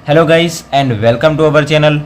Hello guys and welcome to our channel.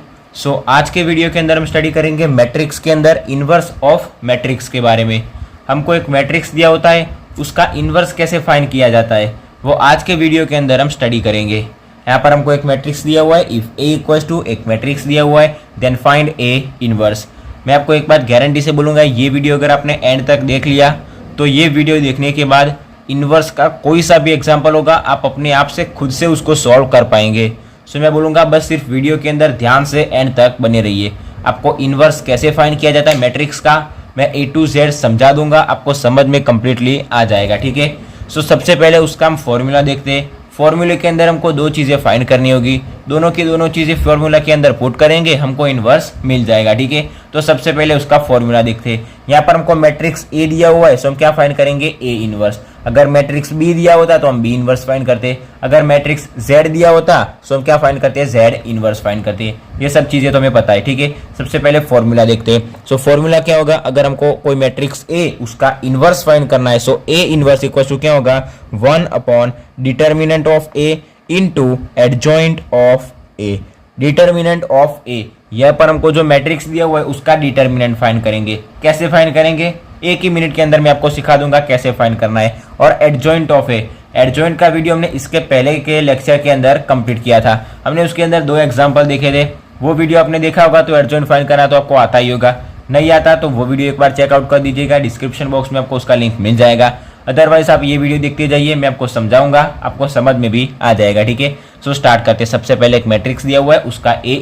आज के video के अंदर हम स्टडी करेंगे मैट्रिक्स के अंदर इन्वर्स ऑफ मैट्रिक्स के बारे में। हमको एक मैट्रिक्स दिया होता है, उसका इन्वर्स कैसे फाइंड किया जाता है वो आज के वीडियो के अंदर हम स्टडी करेंगे। यहाँ पर हमको एक मैट्रिक्स दिया हुआ है, इफ ए इक्वल्स टू एक मैट्रिक्स दिया हुआ है देन फाइंड ए इन्वर्स। मैं आपको एक बात गारंटी से बोलूँगा, ये वीडियो अगर आपने एंड तक देख लिया तो ये वीडियो देखने के बाद इन्वर्स का कोई सा भी एग्जाम्पल होगा आप अपने आप से खुद से उसको सॉल्व कर पाएंगे। मैं बोलूँगा बस सिर्फ वीडियो के अंदर ध्यान से एंड तक बने रहिए। आपको इन्वर्स कैसे फाइंड किया जाता है मैट्रिक्स का मैं A to Z समझा दूंगा, आपको समझ में कम्प्लीटली आ जाएगा। ठीक है, सबसे पहले उसका हम फॉर्मूला देखते हैं। फॉर्मूले के अंदर हमको दो चीज़ें फाइंड करनी होगी, दोनों की दोनों चीज़ें फॉर्मूला के अंदर पुट करेंगे, हमको इन्वर्स मिल जाएगा। ठीक है, तो सबसे पहले उसका फॉर्मूला देखते हैं। यहाँ पर हमको मैट्रिक्स ए दिया हुआ है, हम क्या फाइंड करेंगे ए इन्वर्स। अगर मैट्रिक्स बी दिया होता तो हम बी इन्वर्स फाइंड करते। अगर मैट्रिक्स जेड दिया होता तो हम क्या फाइंड करते हैं जेड इन्वर्स फाइंड करते। ये सब चीज़ें तो हमें पता है। ठीक है, सबसे पहले फॉर्मूला देखते हैं। फॉर्मूला क्या होगा, अगर हमको कोई मैट्रिक्स ए उसका इन्वर्स फाइंड करना है ए इन्वर्स इक्वल टू क्या होगा 1 upon determinant of A into adjoint of A. Determinant of A, यह पर हमको जो मैट्रिक्स दिया हुआ है उसका डिटर्मिनेंट फाइंड करेंगे। कैसे फाइंड करेंगे एक ही मिनट के अंदर मैं आपको सिखा दूंगा कैसे फाइंड करना है। और एडजॉइंट ऑफ ए, एडजॉइंट का वीडियो हमने इसके पहले के लेक्चर के अंदर कंप्लीट किया था। हमने उसके अंदर दो एग्जांपल देखे थे, वो वीडियो आपने देखा होगा तो एडजॉइंट फाइंड करना तो आपको आता ही होगा। नहीं आता तो वो वीडियो एक बार चेकआउट कर दीजिएगा, डिस्क्रिप्शन बॉक्स में आपको उसका लिंक मिल जाएगा। अदरवाइज आप ये वीडियो देखते जाइए, मैं आपको समझाऊंगा, आपको समझ में भी आ जाएगा। ठीक है, स्टार्ट करते हैं। सबसे पहले एक मैट्रिक्स दिया हुआ है उसका ए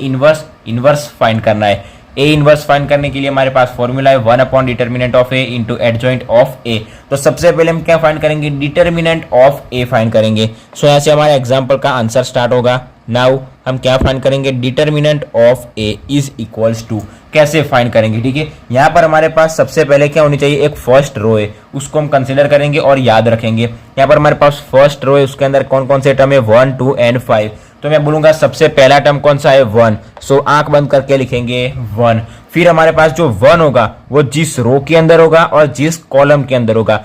इन्वर्स फाइंड करना है। ए इन्वर्स फाइंड करने के लिए हमारे पास फॉर्मूला है 1 upon determinant of A into adjoint of A. तो सबसे पहले हम क्या फाइंड करेंगे डिटर्मिनेंट ऑफ ए फाइंड करेंगे। यहाँ से हमारे एग्जाम्पल का आंसर स्टार्ट होगा। नाउ हम क्या फाइंड करेंगे determinant of A is equals to, कैसे फाइंड करेंगे। ठीक है, यहाँ पर हमारे पास सबसे पहले क्या होनी चाहिए, एक फर्स्ट रो है उसको हम कंसिडर करेंगे और याद रखेंगे। यहाँ पर हमारे पास फर्स्ट रो है, उसके अंदर कौन कौन से टर्म है 1 2 एंड 5। तो मैं बोलूंगा सबसे पहला टर्म कौन सा है 1, आंख बंद करके लिखेंगे 1। फिर हमारे पास जो 1 होगा वो जिस रो के अंदर होगा और जिस कॉलम के अंदर होगा।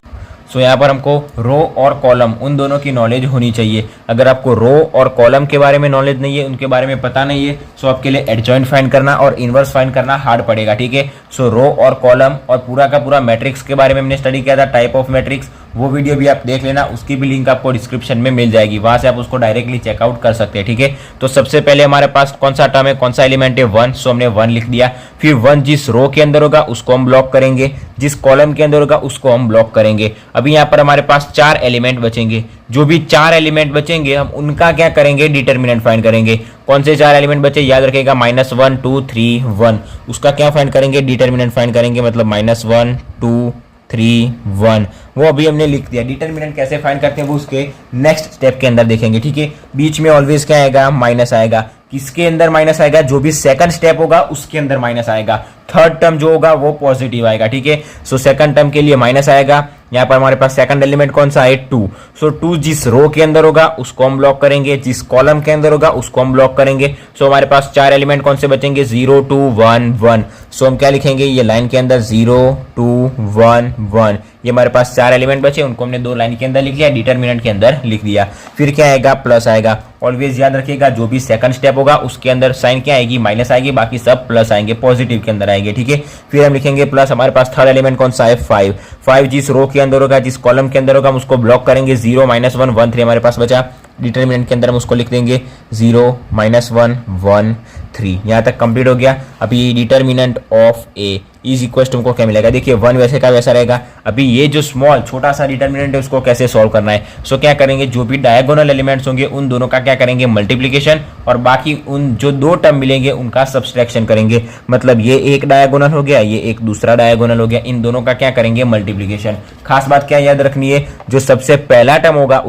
यहाँ पर हमको रो और कॉलम उन दोनों की नॉलेज होनी चाहिए। अगर आपको रो और कॉलम के बारे में नॉलेज नहीं है, उनके बारे में पता नहीं है, आपके लिए एडजॉइंट फाइंड करना और इन्वर्स फाइंड करना हार्ड पड़ेगा। ठीक है, रो और कॉलम और पूरा का पूरा मैट्रिक्स के बारे में हमने स्टडी किया था, टाइप ऑफ मैट्रिक्स, वो वीडियो भी आप देख लेना, उसकी भी लिंक आपको डिस्क्रिप्शन में मिल जाएगी, वहां से आप उसको डायरेक्टली चेकआउट कर सकते हैं। ठीक है, तो सबसे पहले हमारे पास कौन सा टर्म है, कौन सा एलिमेंट है 1, हमने 1 लिख दिया। फिर 1 जिस रो के अंदर होगा उसको हम ब्लॉक करेंगे, जिस कॉलम के अंदर होगा उसको हम ब्लॉक करेंगे। अभी यहाँ पर हमारे पास 4 एलिमेंट बचेंगे, जो भी 4 एलिमेंट बचेंगे हम उनका क्या करेंगे डिटर्मिनेंट फाइंड करेंगे। कौन से 4 एलिमेंट बचे याद रखिएगा, -1 2 3 1, उसका क्या फाइंड करेंगे डिटर्मिनेंट फाइंड करेंगे, मतलब -1 2 3 1, वो अभी हमने लिख दिया। डिटर्मिनेंट कैसे फाइंड करते हैं वो उसके नेक्स्ट स्टेप के अंदर देखेंगे। ठीक है, बीच में ऑलवेज क्या आएगा माइनस आएगा। किसके अंदर माइनस आएगा, जो भी सेकंड स्टेप होगा उसके अंदर माइनस आएगा। थर्ड टर्म जो होगा वो पॉजिटिव आएगा। ठीक है, सेकंड टर्म के लिए माइनस आएगा। यहाँ पर हमारे पास सेकंड एलिमेंट कौन सा है 2, 2 जिस रो के अंदर होगा उसको हम ब्लॉक करेंगे, जिस कॉलम के अंदर होगा उसको हम ब्लॉक करेंगे। हमारे पास 4 एलिमेंट कौन से बचेंगे 0 2 1 1। हम क्या लिखेंगे ये लाइन के अंदर 0 2 1 1, ये हमारे पास 4 एलिमेंट बचे, उनको हमने 2 लाइन के अंदर लिख लिया, डिटर्मिनेंट के अंदर लिख दिया। फिर क्या आएगा प्लस आएगा। ऑलवेज याद रखिएगा जो भी सेकंड स्टेप होगा उसके अंदर साइन क्या आएगी माइनस आएगी, बाकी सब प्लस आएंगे, पॉजिटिव के अंदर आएंगे। ठीक है, फिर हम लिखेंगे प्लस। हमारे पास थर्ड एलिमेंट कौन सा है 5 जिस रो के अंदर होगा, जिस कॉलम के अंदर होगा हम उसको ब्लॉक करेंगे। 0 -1 1 3 हमारे पास बचा, डिटर्मिनेंट के अंदर हम उसको लिख देंगे 0 -1 1 3। यहाँ तक कंप्लीट हो गया। अभी determinant of A is equal to हमको क्या मिलेगा, देखिए 1 वैसे का वैसा रहेगा। अभी ये जो स्मॉल छोटा सा डिटर्मिनेंट है उसको कैसे सॉल्व करना है, क्या करेंगे जो भी डायगोनल एलिमेंट्स होंगे उन दोनों का क्या करेंगे मल्टीप्लीकेशन, और बाकी उन जो 2 टर्म मिलेंगे उनका सब्सट्रैक्शन करेंगे। मतलब ये एक डायगोनल हो गया, ये एक दूसरा डायगोनल हो गया, इन दोनों का क्या करेंगे मल्टीप्लीकेशन। खास बात क्या याद रखनी है, जो सबसे पहला टर्म होगा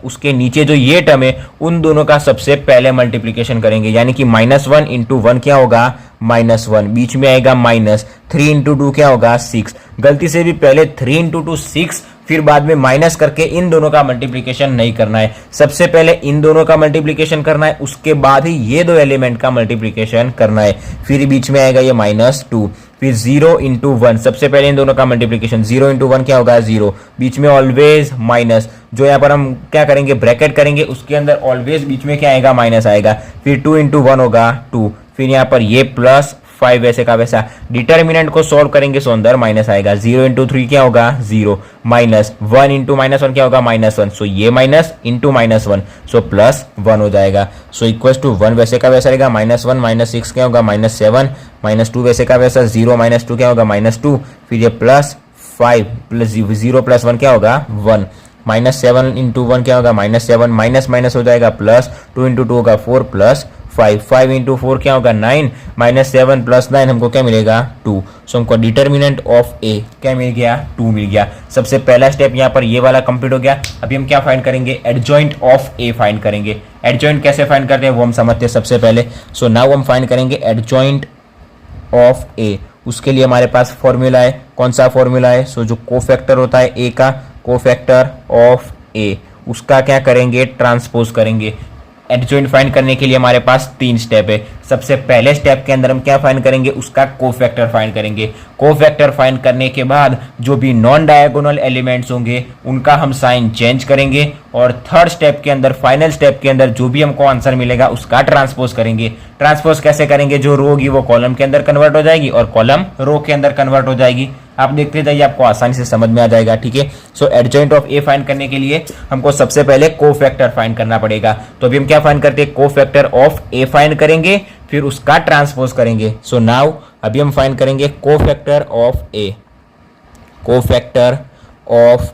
उसके नीचे जो ये टर्म है उन दोनों का सबसे पहले मल्टीप्लीकेशन करेंगे, यानी कि -1 × 1 क्या होगा -1, बीच में आएगा -3 × 2 क्या होगा 6। गलती से भी पहले 3 × 2 6 फिर बाद में माइनस करके इन दोनों का मल्टीप्लीकेशन नहीं करना है, सबसे पहले इन दोनों का मल्टीप्लीकेशन करना है, उसके बाद ही ये दो एलिमेंट का मल्टीप्लीकेशन करना है। फिर बीच में आएगा ये -2, फिर 0 इंटू 1, सबसे पहले इन दोनों का मल्टीप्लीकेशन, 0 इंटू 1 क्या होगा 0, बीच में ऑलवेज माइनस, जो यहाँ पर हम क्या करेंगे ब्रैकेट करेंगे उसके अंदर ऑलवेज बीच में क्या आएगा माइनस आएगा, फिर 2 इंटू 1 होगा 2, फिर यहाँ पर ये +5 वैसे का वैसा, डिटर्मिनेंट को सॉल्व करेंगे सो अंदर माइनस आएगा, 0 इंटू 3 क्या होगा 0, माइनस 1 इंटू -1 क्या होगा -1, सो ये माइनस इंटू -1 सो +1 हो जाएगा, सो इक्वल टू 1 वैसे का वैसा रहेगा, -1 -6 क्या होगा -7, -2 वैसे का वैसा 0 -2 क्या होगा -2, फिर ये +5 +0 +1 क्या होगा 1, -7 इंटू 1 क्या होगा -7, माइनस माइनस हो जाएगा +2 इंटू 2 होगा 4 5 इंटू 4 क्या होगा 9, -7 + 9 हमको क्या मिलेगा 2, सो हमको डिटर्मिनेंट ऑफ ए क्या मिल गया 2 मिल गया। सबसे पहला स्टेप यहाँ पर ये वाला कंप्लीट हो गया। अभी हम क्या फाइंड करेंगे एडजॉइंट ऑफ ए फाइंड करेंगे। एडजॉइंट कैसे फाइंड करते हैं वो हम समझते हैं सबसे पहले। सो नाउ हम फाइंड करेंगे एडजॉइंट ऑफ ए। उसके लिए हमारे पास फॉर्मूला है, कौन सा फॉर्मूला है, सो जो कोफैक्टर होता है ए का, कोफैक्टर ऑफ ए, उसका क्या करेंगे ट्रांसपोज करेंगे। एडजॉइंट फाइंड करने के लिए हमारे पास 3 स्टेप है। सबसे पहले स्टेप के अंदर हम क्या फाइंड करेंगे उसका कोफैक्टर फाइंड करेंगे। कोफैक्टर फाइंड करने के बाद जो भी नॉन डायगोनल एलिमेंट्स होंगे उनका हम साइन चेंज करेंगे और थर्ड स्टेप के अंदर फाइनल स्टेप के अंदर जो भी हमको आंसर मिलेगा उसका ट्रांसपोज करेंगे। ट्रांसपोज कैसे करेंगे, जो रो होगी वो कॉलम के अंदर कन्वर्ट हो जाएगी और कॉलम रो के अंदर कन्वर्ट हो जाएगी। आप देखते जाइए आपको आसानी से समझ में आ जाएगा, ठीक है। सो एडजॉइंट ऑफ ए फाइंड करने के लिए हमको सबसे पहले कोफैक्टर फाइंड करना पड़ेगा। तो अभी हम क्या फाइंड करते हैं कोफैक्टर ऑफ ए फाइंड करेंगे, फिर उसका ट्रांसपोज करेंगे। सो नाउ अभी हम फाइंड करेंगे cofactor of A. Cofactor of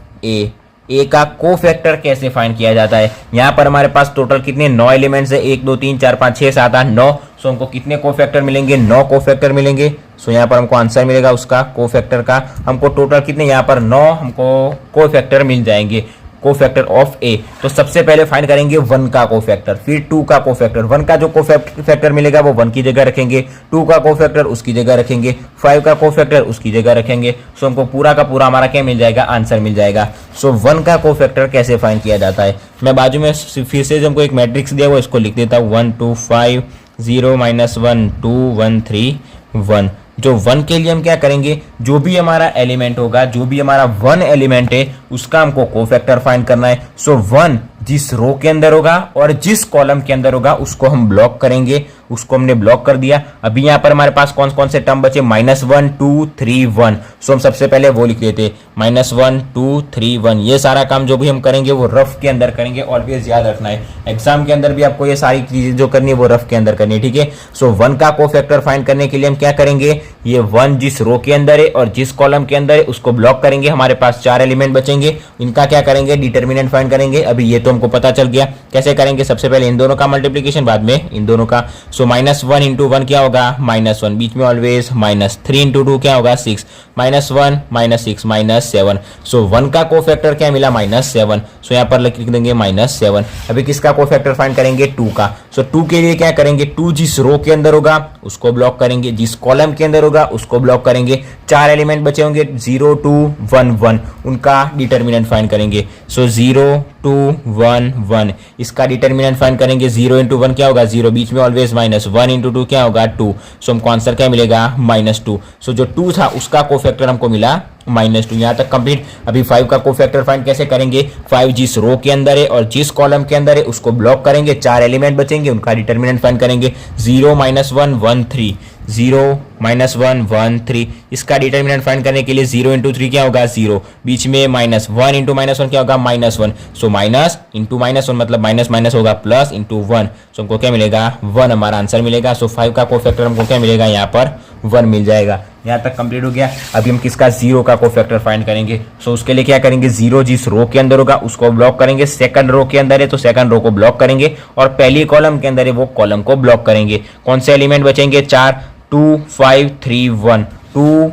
A का कोफैक्टर कैसे फाइंड किया जाता है। यहाँ पर हमारे पास टोटल कितने 9 एलिमेंट्स है, 1 2 3 4 5 6 7 8 9। सो हमको कितने कोफैक्टर मिलेंगे 9 कोफैक्टर मिलेंगे। सो यहाँ पर हमको आंसर मिलेगा उसका कोफैक्टर का, हमको टोटल कितने यहाँ पर 9 हमको कोफैक्टर मिल जाएंगे कोफैक्टर ऑफ ए। तो सबसे पहले फाइंड करेंगे 1 का कोफैक्टर, फिर 2 का कोफैक्टर। 1 का जो कोफैक्टर मिलेगा वो 1 की जगह रखेंगे, 2 का कोफैक्टर उसकी जगह रखेंगे, 5 का कोफैक्टर उसकी जगह रखेंगे। सो हमको पूरा का पूरा हमारा क्या मिल जाएगा आंसर मिल जाएगा। सो 1 का कोफैक्टर कैसे फाइंड किया जाता है, मैं बाजू में फिर से हमको एक मैट्रिक्स दिया हुआ इसको लिख देता हूँ 1 2 5 0 -1 2 1 3 1। जो 1 के लिए हम क्या करेंगे, जो भी हमारा एलिमेंट होगा, जो भी हमारा 1 एलिमेंट है उसका हमको कोफैक्टर फाइंड करना है। सो 1 जिस रो के अंदर होगा और जिस कॉलम के अंदर होगा उसको हम ब्लॉक करेंगे, उसको हमने ब्लॉक कर दिया। अभी यहाँ पर हमारे पास कौन कौन से टर्म बचे -1 2 3 1। सो हम सबसे पहले वो लिख देते -1 2 3 1। ये सारा काम जो भी हम करेंगे वो रफ के अंदर करेंगे, ऑलवेज याद रखना है। एग्जाम के अंदर भी आपको ये सारी चीजें जो करनी है वो रफ के अंदर करनी है, ठीक है। सो 1 का कोफैक्टर फाइंड करने के लिए हम क्या करेंगे, ये 1 जिस रो के अंदर है और जिस कॉलम के अंदर है उसको ब्लॉक करेंगे। हमारे पास 4 एलिमेंट बचेंगे, इनका क्या करेंगे डिटर्मिनेंट फाइंड करेंगे। अभी ये तो हमको पता चल गया कैसे करेंगे, सबसे पहले इन दोनों का मल्टीप्लीकेशन बाद में इन दोनों का। सो -1 इंटू 1 क्या होगा -1, बीच में ऑलवेज माइनस, 3 इंटू 2 क्या होगा 6, -1 -6 -7। सो 1 का कोफैक्टर क्या मिला -7। सो यहाँ पर लिख देंगे -7। अभी किसका कोफैक्टर फाइंड करेंगे 2 का। सो 2 के लिए क्या करेंगे, 2 जिस रो के अंदर होगा उसको ब्लॉक करेंगे, जिस कॉलम के अंदर होगा उसको ब्लॉक करेंगे। 4 एलिमेंट बचे होंगे 0 2 1 1, उनका डिटर्मिनेंट फाइंड करेंगे। सो 0 2 1 1, इसका डिटर्मिनेंट फाइंड करेंगे। 0 इंटू 1 क्या होगा 0, बीच में ऑलवेज माइनस, 1 इंटू 2 क्या होगा 2। सो हमको आंसर क्या मिलेगा -2। सो जो 2 था उसका कोफैक्टर हमको मिला -2। यहाँ तक कंप्लीट। अभी 5 का कोफैक्टर फाइंड कैसे करेंगे, 5 जिस रो के अंदर है और जिस कॉलम के अंदर है उसको ब्लॉक करेंगे। 4 एलिमेंट बचेंगे, उनका डिटर्मिनेंट फाइंड करेंगे। 0 -1 1 3, 0 -1 1 3, इसका डिटर्मिनेंट फाइंड करने के लिए 0 इंटू 3 क्या होगा 0, बीच में माइनस, 1 इंटू -1 क्या होगा -1। सो माइनस इंटू -1 मतलब माइनस माइनस होगा प्लस इंटू 1। सो हमको क्या मिलेगा 1 हमारा आंसर मिलेगा। सो 5 का कोफैक्टर हमको क्या मिलेगा यहाँ पर 1 मिल जाएगा। यहाँ तक कंप्लीट हो गया। अभी हम किसका 0 का कोफैक्टर फाइंड करेंगे। सो उसके लिए क्या करेंगे, 0 जिस रो के अंदर होगा उसको ब्लॉक करेंगे। सेकंड रो के अंदर है तो सेकंड रो को ब्लॉक करेंगे और पहली कॉलम के अंदर है वो कॉलम को ब्लॉक करेंगे। कौन से एलिमेंट बचेंगे 4, 2 5 3 1, 2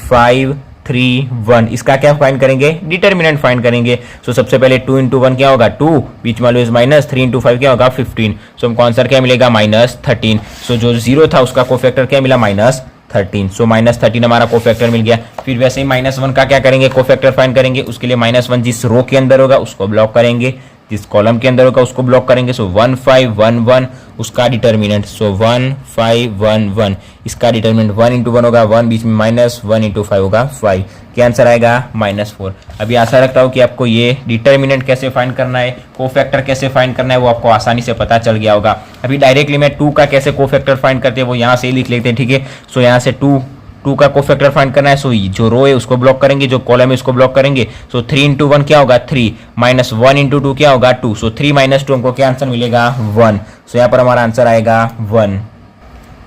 5 3 1, इसका क्या फाइंड करेंगे डिटर्मिनेंट फाइंड करेंगे। सो सबसे पहले 2 इंटू 1 क्या होगा 2, बीच में ऑलवेज माइनस, 3 इंटू 5 क्या होगा 15। सो हमको आंसर क्या मिलेगा -13। सो जो 0 था उसका कोफैक्टर क्या मिला 13। सो -13 हमारा कोफैक्टर मिल गया। फिर वैसे ही -1 का क्या करेंगे, कोफैक्टर फाइंड करेंगे। उसके लिए -1 जिस रो के अंदर होगा उसको ब्लॉक करेंगे, जिस कॉलम के अंदर होगा उसको ब्लॉक करेंगे। सो 1 5 1 1 उसका डिटर्मिनेंट। सो 1 5 1 1 इसका डिटर्मिनेंट 1 इंटू 1 होगा 1, बीच में -1 इंटू 5 होगा 5। क्या आंसर आएगा -4। अभी आशा रखता हूँ कि आपको ये डिटर्मिनेंट कैसे फाइंड करना है, कोफैक्टर कैसे फाइंड करना है वो आपको आसानी से पता चल गया होगा। अभी डायरेक्टली मैं 2 का कैसे कोफैक्टर फाइंड करते हैं वो यहाँ से ही लिख लेते हैं, ठीक है। सो यहाँ से 2 का कोफैक्टर फाइंड करना है। सो जो रो है उसको ब्लॉक करेंगे, जो कॉलम है उसको ब्लॉक करेंगे। सो 3 इंटू 1 क्या होगा 3, -1 इंटू 2 क्या होगा 2। सो 3 - 2 हमको क्या आंसर मिलेगा 1। सो यहाँ पर हमारा आंसर आएगा 1।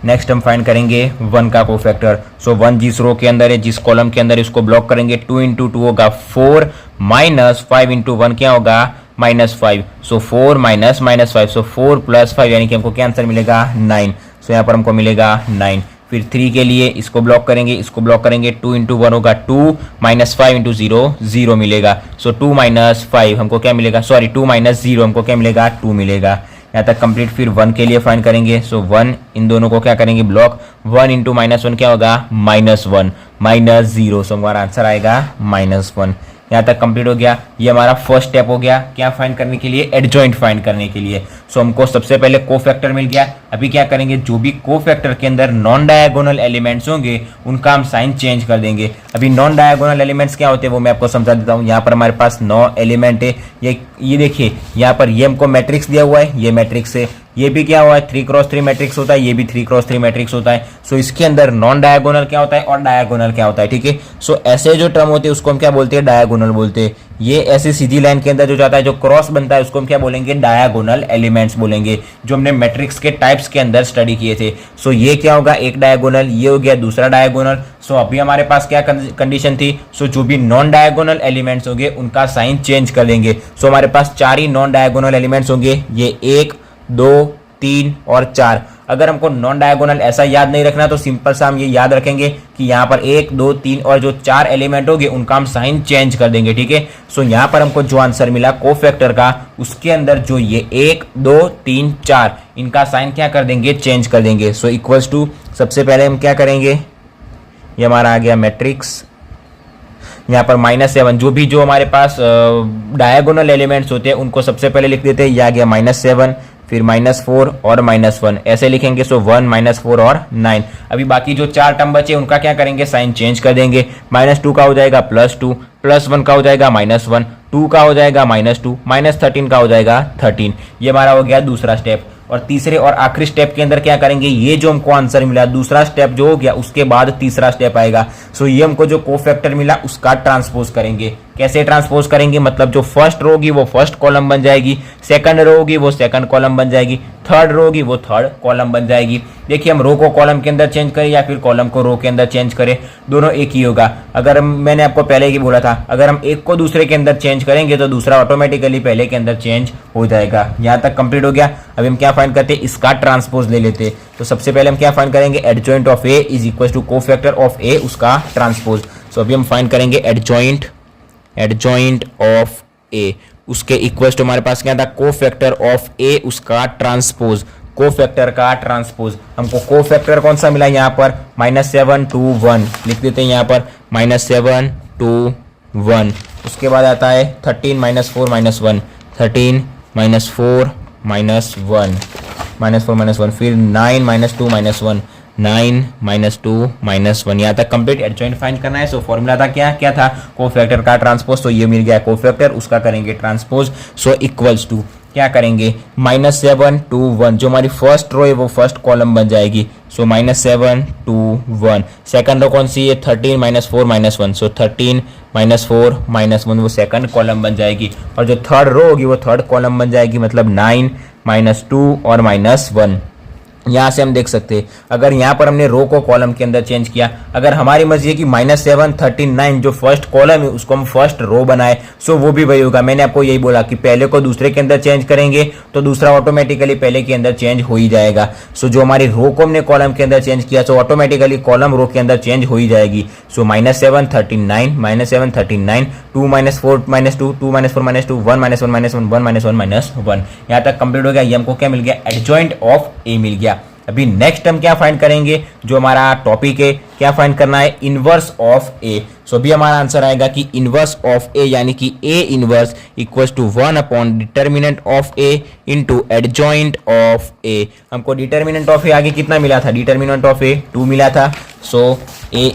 नेक्स्ट हम फाइंड करेंगे 1 का कोफैक्टर। सो 1 जिस रो के अंदर है, जिस कॉलम के अंदर है उसको ब्लॉक करेंगे। 2 इंटू 2 होगा 4, -5 इंटू 1 क्या होगा -5। सो 4 -5, सो 4 + 5 यानी कि हमको क्या आंसर मिलेगा 9। सो यहाँ पर हमको मिलेगा 9। फिर 3 के लिए इसको ब्लॉक करेंगे, इसको ब्लॉक करेंगे। 2 इंटू 1 होगा 2, -5 इंटू 0 0 मिलेगा। सो 2 - 5 हमको क्या मिलेगा, सॉरी 2 - 0 हमको क्या मिलेगा 2 मिलेगा। यहाँ तक कंप्लीट। फिर 1 के लिए फाइंड करेंगे। सो 1 इन दोनों को क्या करेंगे ब्लॉक। 1 इंटू -1 क्या होगा -1 -0। सो हमारा आंसर आएगा -1। यहाँ तक कंप्लीट हो गया। ये हमारा फर्स्ट स्टेप हो गया क्या फाइंड करने के लिए, एडजॉइंट फाइंड करने के लिए। सो हमको सबसे पहले कोफैक्टर मिल गया। अभी क्या करेंगे, जो भी कोफैक्टर के अंदर नॉन डायगोनल एलिमेंट्स होंगे उनका हम साइन चेंज कर देंगे। अभी नॉन डायगोनल एलिमेंट्स क्या होते हैं वो मैं आपको समझा देता हूँ। यहाँ पर हमारे पास 9 एलिमेंट है। ये देखिए यहाँ पर ये हमको मैट्रिक्स दिया हुआ है, ये मैट्रिक्स है। ये भी क्या हुआ है 3x3 मैट्रिक्स होता है, ये भी 3x3 मैट्रिक्स होता है। सो इसके अंदर नॉन डायगोनल क्या होता है और डायगोनल क्या होता है, ठीक है। सो ऐसे जो टर्म होते हैं उसको हम क्या बोलते हैं, डायगोनल बोलते हैं। ये ऐसी सीधी लाइन के अंदर जो जाता है, जो क्रॉस बनता है उसको हम क्या बोलेंगे, डायगोनल एलिमेंट्स बोलेंगे, जो हमने मैट्रिक्स के टाइप्स के अंदर स्टडी किए थे। सो ये क्या होगा, एक डायगोनल, ये हो गया दूसरा डायगोनल। सो अभी हमारे पास क्या कंडीशन थी, सो जो भी नॉन डायगोनल एलिमेंट्स होंगे उनका साइन चेंज कर देंगे। सो हमारे पास 4 ही नॉन डायगोनल एलिमेंट्स होंगे, ये 1 2 3 और 4। अगर हमको नॉन डायगोनल ऐसा याद नहीं रखना तो सिंपल सा हम ये याद रखेंगे कि यहाँ पर 1 2 3 और जो 4 एलिमेंट होंगे उनका हम साइन चेंज कर देंगे, ठीक है। सो यहाँ पर हमको जो आंसर मिला कोफैक्टर का, उसके अंदर जो ये 1 2 3 4 इनका साइन क्या कर देंगे, चेंज कर देंगे। सो इक्वल्स टू, सबसे पहले हम क्या करेंगे, ये हमारा आ गया मैट्रिक्स। यहाँ पर -7, जो हमारे पास डायगोनल एलिमेंट्स होते हैं उनको सबसे पहले लिख देते हैं। यह आ गया -7, फिर -4 और -1 ऐसे लिखेंगे। सो 1 -4 और 9। अभी बाकी जो 4 टर्म बचे उनका क्या करेंगे, साइन चेंज कर देंगे। -2 का हो जाएगा +2, +1 का हो जाएगा -1, 2 का हो जाएगा -2, -13 का हो जाएगा 13। ये हमारा हो गया दूसरा स्टेप। और तीसरे और आखिरी स्टेप के अंदर क्या करेंगे, ये जो हमको आंसर मिला दूसरा स्टेप जो हो गया उसके बाद तीसरा स्टेप आएगा। सो ये हमको जो कोफैक्टर मिला उसका ट्रांसपोज करेंगे। कैसे ट्रांसपोज करेंगे, मतलब जो फर्स्ट रो होगी वो फर्स्ट कॉलम बन जाएगी, सेकंड रो होगी वो सेकंड कॉलम बन जाएगी, थर्ड रो होगी वो थर्ड कॉलम बन जाएगी। देखिए हम रो को कॉलम के अंदर चेंज करें या फिर कॉलम को रो के अंदर चेंज करें, दोनों एक ही होगा। अगर मैंने आपको पहले ही बोला था, अगर हम एक को दूसरे के अंदर चेंज करेंगे तो दूसरा ऑटोमेटिकली पहले के अंदर चेंज हो जाएगा। यहाँ तक कंप्लीट हो गया। अभी हम क्या फाइंड करते हैं, इसका ट्रांसपोज ले लेते हैं। तो सबसे पहले हम क्या फाइंड करेंगे, adjoint of A is equal to cofactor of A, उसका ट्रांसपोज। सो अभी हम फाइंड करेंगे एडजॉइंट ऑफ ए, उसके इक्वल्स टू हमारे पास क्या था, कोफैक्टर ऑफ ए, उसका ट्रांसपोज, कोफैक्टर का ट्रांसपोज। हमको कोफैक्टर कौन सा मिला यहाँ पर, -7 2 1 लिख देते हैं यहाँ पर, -7 2 1। उसके बाद आता है 13 -4 -1, 13 -4 -1, फिर 9 -2 -1, 9 -2 -1। यहाँ तक कंप्लीट एडजॉइंट फाइंड करना है। सो फॉर्मूला था क्या था, कोफैक्टर का ट्रांसपोज। तो ये मिल गया कोफैक्टर, उसका करेंगे ट्रांसपोज। सो इक्वल्स टू क्या करेंगे, -7 2 1, जो हमारी फर्स्ट रो है वो फर्स्ट कॉलम बन जाएगी। सो -7 2 1। सेकंड रो कौन सी है, 13 -4 -1, सो 13 -4 -1 वो सेकंड कॉलम बन जाएगी। और जो थर्ड रो होगी वो थर्ड कॉलम बन जाएगी, मतलब 9 -2 और -1। यहाँ से हम देख सकते हैं, अगर यहाँ पर हमने रो को कॉलम के अंदर चेंज किया, अगर हमारी मर्जी है कि -7 13 9 जो फर्स्ट कॉलम है उसको हम फर्स्ट रो बनाए, सो वो भी वही होगा। मैंने आपको यही बोला कि पहले को दूसरे के अंदर चेंज करेंगे तो दूसरा ऑटोमेटिकली पहले के अंदर चेंज हो ही जाएगा। सो जो हमारी रो को हमने कॉलम के अंदर चेंज किया तो ऑटोमेटिकली कॉलम रो के अंदर चेंज हो ही जाएगी। सो -7 13 9, -7 13 9, 2 -4 -2, 2 -4 -2, 1 -1 -1, 1 -1 -1। यहाँ तक कंप्लीट हो गया। ये हमको क्या मिल गया, एडजॉइंट ऑफ ए मिल गया। अभी नेक्स्ट हम क्या फाइंड करेंगे, जो हमारा टॉपिक है क्या फाइंड करना है, इनवर्स ऑफ ए। सो अभी हमारा आंसर आएगा कि इनवर्स ऑफ ए यानी कि A inverse equals to 1 upon determinant of A into adjoint of A. हमको डिटर्मिनेंट ऑफ ए आगे कितना मिला था, डिटर्मिनेंट ऑफ ए 2 मिला था। So A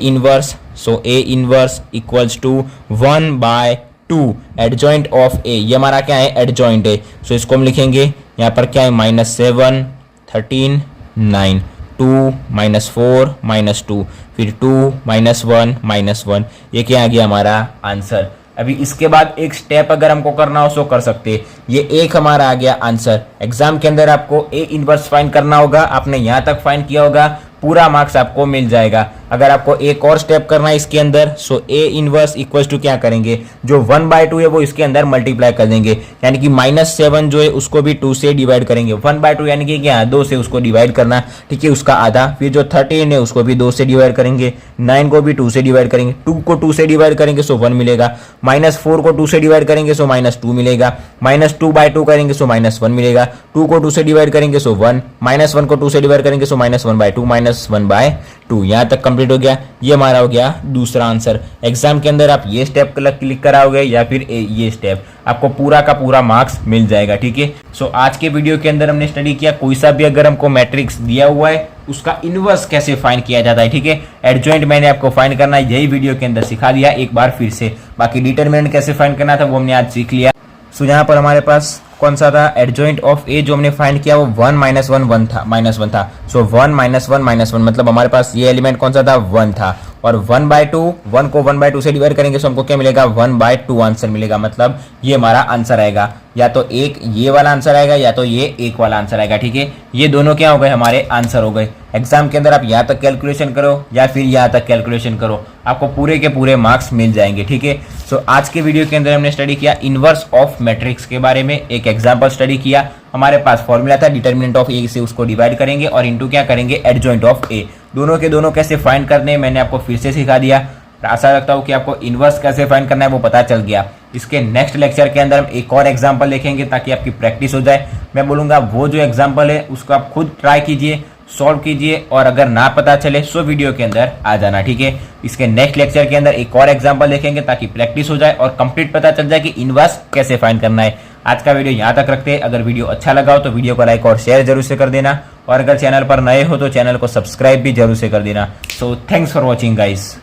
inverse equals to 1/2 adjoint of A, ये हमारा क्या है, एडजॉइंट है। सो इसको हम लिखेंगे यहाँ पर क्या है, -7 13 9 2 -4 -2 फिर 2 -1 -1, ये क्या आ गया हमारा आंसर। अभी इसके बाद एक स्टेप अगर हमको करना हो सो कर सकते हैं। ये एक हमारा आ गया आंसर। एग्जाम के अंदर आपको ए इनवर्स फाइंड करना होगा, आपने यहाँ तक फाइंड किया होगा, पूरा मार्क्स आपको मिल जाएगा। अगर आपको एक और स्टेप करना है इसके अंदर, सो ए इनवर्स इक्वल्स टू क्या करेंगे, जो 1/2 है वो इसके अंदर मल्टीप्लाई कर देंगे, यानी कि -7 जो है उसको भी 2 से डिवाइड करेंगे। 1/2 यानी कि क्या, 2 से उसको डिवाइड करना, ठीक है, उसका आधा। फिर जो 13 है उसको भी 2 से डिवाइड करेंगे, 9 को भी 2 से डिवाइड करेंगे, 2 को 2 से डिवाइड करेंगे सो 1 मिलेगा, -4 को 2 से डिवाइड करेंगे सो -2 मिलेगा, -2/2 करेंगे सो -1 मिलेगा, 2 को 2 से डिवाइड करेंगे सो 1, -1 को 2 से डिवाइड करेंगे सो -1/2 -1/2। यहाँ तक कंप्लीट हो गया। ये हमारा हो गया दूसरा आंसर। एग्जाम के अंदर आप ये स्टेप क्लिक कराओगे या फिर ये स्टेप, आपको पूरा का पूरा मार्क्स मिल जाएगा, ठीक है। सो आज के वीडियो के अंदर हमने स्टडी किया, कोई सा भी अगर हमको मैट्रिक्स दिया हुआ है उसका इनवर्स कैसे फाइंड किया जाता है, ठीक है। एडजॉइंट मैंने आपको फाइंड करना है, यही वीडियो के अंदर सिखा दिया एक बार फिर से। बाकी डिटरमिनेंट कैसे फाइंड करना था वो हमने आज सीख लिया। सो यहाँ पर हमारे पास कौन सा था, एडजॉइंट ऑफ ए जो हमने फाइंड किया वो 1 -1 था। सो 1 -1 मतलब हमारे पास ये एलिमेंट कौन सा था, 1 था। और 1/2, 1 को 1/2 से डिवाइड करेंगे तो हमको क्या मिलेगा, 1/2 आंसर मिलेगा। मतलब ये हमारा आंसर आएगा, या तो एक ये वाला आंसर आएगा या तो ये एक वाला आंसर आएगा, ठीक है। ये दोनों क्या हो गए, हमारे आंसर हो गए। एग्जाम के अंदर आप यहाँ तक कैलकुलेशन करो या फिर यहाँ तक कैलकुलेशन करो, आपको पूरे के पूरे मार्क्स मिल जाएंगे, ठीक है। सो आज के वीडियो के अंदर हमने स्टडी किया इनवर्स ऑफ मैट्रिक्स के बारे में, एक एग्जाम्पल स्टडी किया। हमारे पास फॉर्मूला था डिटर्मिनेंट ऑफ ए से उसको डिवाइड करेंगे और इनटू क्या करेंगे, एडजॉइंट ऑफ ए। दोनों के दोनों कैसे फाइंड करने हैं मैंने आपको फिर से सिखा दिया। आशा रखता हूँ कि आपको इनवर्स कैसे फाइंड करना है वो पता चल गया। इसके नेक्स्ट लेक्चर के अंदर हम एक और एग्जाम्पल देखेंगे ताकि आपकी प्रैक्टिस हो जाए। मैं बोलूँगा वो जो एग्जाम्पल है उसको आप खुद ट्राई कीजिए, सॉल्व कीजिए, और अगर ना पता चले सो वीडियो के अंदर आ जाना, ठीक है। इसके नेक्स्ट लेक्चर के अंदर एक और एग्जाम्पल देखेंगे ताकि प्रैक्टिस हो जाए और कंप्लीट पता चल जाए कि इनवर्स कैसे फाइंड करना है। आज का वीडियो यहाँ तक रखते हैं। अगर वीडियो अच्छा लगा हो तो वीडियो को लाइक और शेयर जरूर से कर देना, और अगर चैनल पर नए हो तो चैनल को सब्सक्राइब भी जरूर से कर देना। So thanks for watching guys.